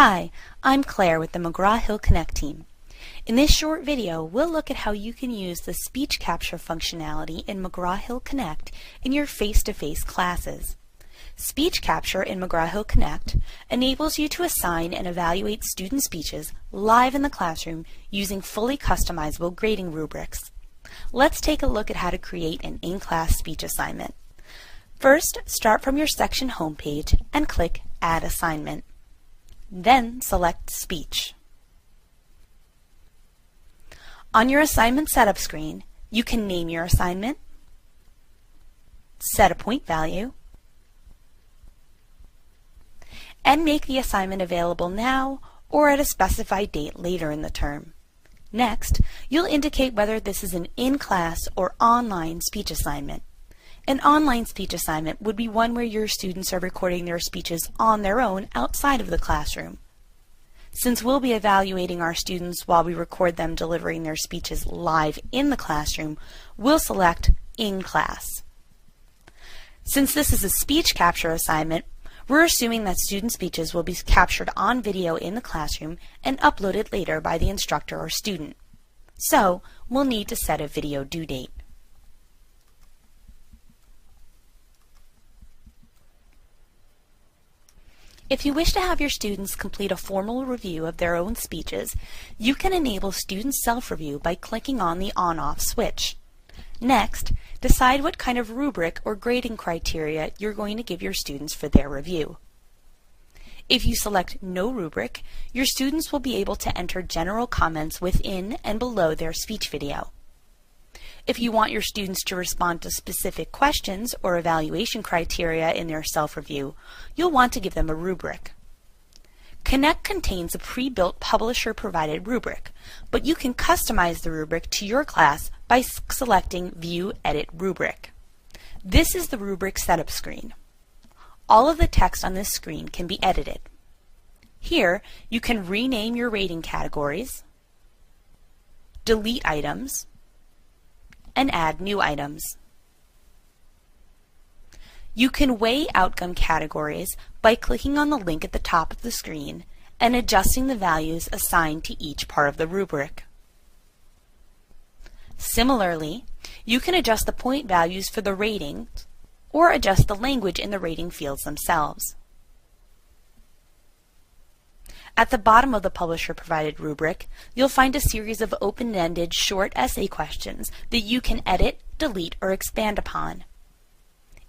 Hi, I'm Claire with the McGraw-Hill Connect team. In this short video, we'll look at how you can use the speech capture functionality in McGraw-Hill Connect in your face-to-face classes. Speech capture in McGraw-Hill Connect enables you to assign and evaluate student speeches live in the classroom using fully customizable grading rubrics. Let's take a look at how to create an in-class speech assignment. First, start from your section homepage and click Add Assignment. Then select Speech. On your assignment setup screen, you can name your assignment, set a point value, and make the assignment available now or at a specified date later in the term. Next, you'll indicate whether this is an in-class or online speech assignment. An online speech assignment would be one where your students are recording their speeches on their own outside of the classroom. Since we'll be evaluating our students while we record them delivering their speeches live in the classroom, we'll select In Class. Since this is a speech capture assignment, we're assuming that student speeches will be captured on video in the classroom and uploaded later by the instructor or student. So, we'll need to set a video due date. If you wish to have your students complete a formal review of their own speeches, you can enable student self-review by clicking on the on-off switch. Next, decide what kind of rubric or grading criteria you're going to give your students for their review. If you select no rubric, your students will be able to enter general comments within and below their speech video. If you want your students to respond to specific questions or evaluation criteria in their self-review, you'll want to give them a rubric. Connect contains a pre-built publisher-provided rubric, but you can customize the rubric to your class by selecting View Edit Rubric. This is the rubric setup screen. All of the text on this screen can be edited. Here, you can rename your rating categories, delete items, and add new items. You can weigh outcome categories by clicking on the link at the top of the screen and adjusting the values assigned to each part of the rubric. Similarly, you can adjust the point values for the ratings or adjust the language in the rating fields themselves. At the bottom of the publisher-provided rubric, you'll find a series of open-ended short essay questions that you can edit, delete, or expand upon.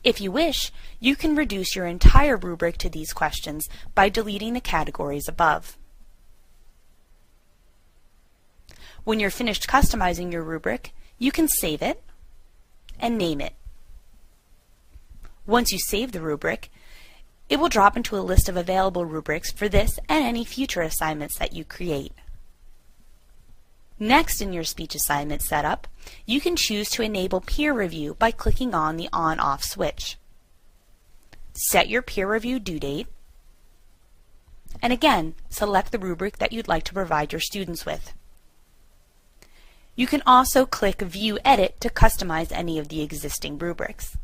If you wish, you can reduce your entire rubric to these questions by deleting the categories above. When you're finished customizing your rubric, you can save it and name it. Once you save the rubric, it will drop into a list of available rubrics for this and any future assignments that you create. Next in your speech assignment setup, you can choose to enable peer review by clicking on the on-off switch. Set your peer review due date, and again, select the rubric that you'd like to provide your students with. You can also click View Edit to customize any of the existing rubrics.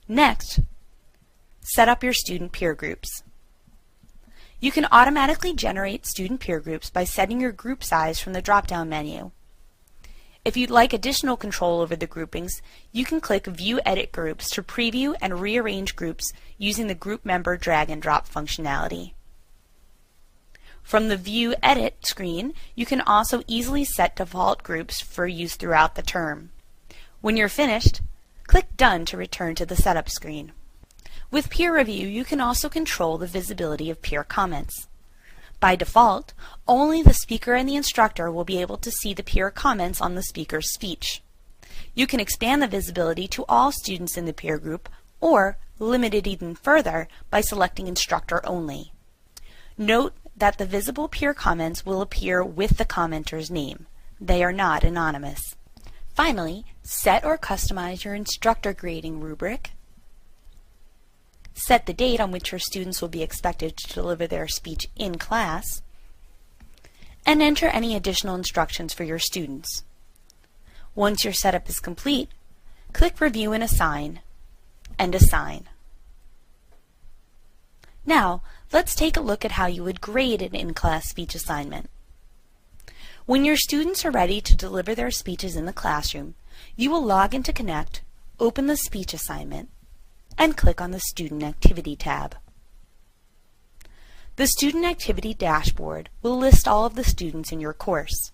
Next, set up your student peer groups. You can automatically generate student peer groups by setting your group size from the drop-down menu. If you'd like additional control over the groupings, you can click View Edit Groups to preview and rearrange groups using the group member drag and drop functionality. From the View Edit screen, you can also easily set default groups for use throughout the term. When you're finished, click Done to return to the setup screen. With peer review, you can also control the visibility of peer comments. By default, only the speaker and the instructor will be able to see the peer comments on the speaker's speech. You can expand the visibility to all students in the peer group or limit it even further by selecting Instructor Only. Note that the visible peer comments will appear with the commenter's name. They are not anonymous. Finally, set or customize your instructor grading rubric, set the date on which your students will be expected to deliver their speech in class, and enter any additional instructions for your students. Once your setup is complete, click Review and Assign, and Assign. Now, Let's take a look at how you would grade an in-class speech assignment. When your students are ready to deliver their speeches in the classroom, you will log into Connect, open the speech assignment, and click on the Student Activity tab. The Student Activity dashboard will list all of the students in your course.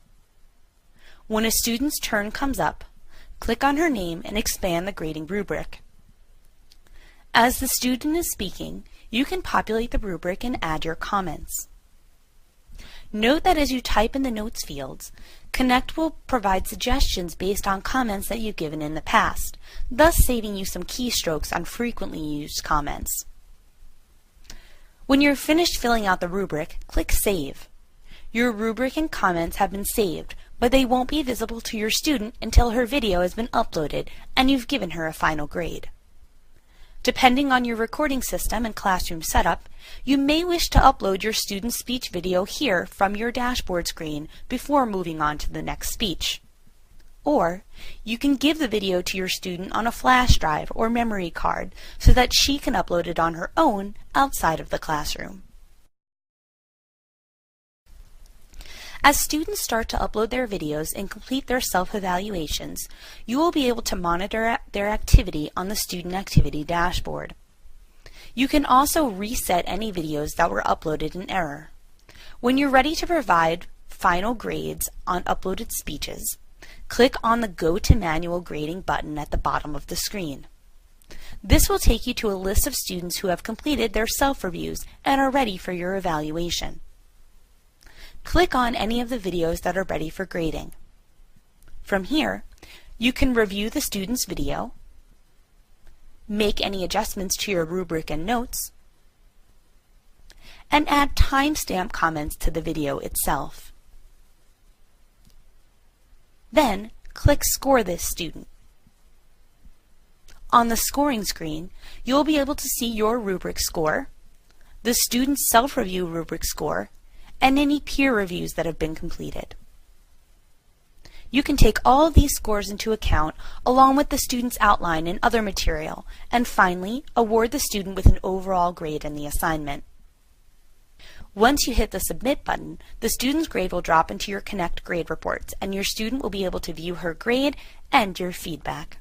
When a student's turn comes up, click on her name and expand the grading rubric. As the student is speaking, you can populate the rubric and add your comments. Note that as you type in the notes fields, Connect will provide suggestions based on comments that you've given in the past, thus saving you some keystrokes on frequently used comments. When you're finished filling out the rubric, click Save. Your rubric and comments have been saved, but they won't be visible to your student until her video has been uploaded and you've given her a final grade. Depending on your recording system and classroom setup, you may wish to upload your student's speech video here from your dashboard screen before moving on to the next speech. Or, you can give the video to your student on a flash drive or memory card so that she can upload it on her own outside of the classroom. As students start to upload their videos and complete their self-evaluations, you will be able to monitor their activity on the Student Activity dashboard. You can also reset any videos that were uploaded in error. When you're ready to provide final grades on uploaded speeches, click on the Go to Manual Grading button at the bottom of the screen. This will take you to a list of students who have completed their self-reviews and are ready for your evaluation. Click on any of the videos that are ready for grading. From here, you can review the student's video, make any adjustments to your rubric and notes, and add timestamp comments to the video itself. Then, click Score this student. On the scoring screen, you'll be able to see your rubric score, the student's self-review rubric score, and any peer reviews that have been completed. You can take all of these scores into account along with the student's outline and other material, and finally, award the student with an overall grade in the assignment. Once you hit the Submit button, the student's grade will drop into your Connect grade reports, and your student will be able to view her grade and your feedback.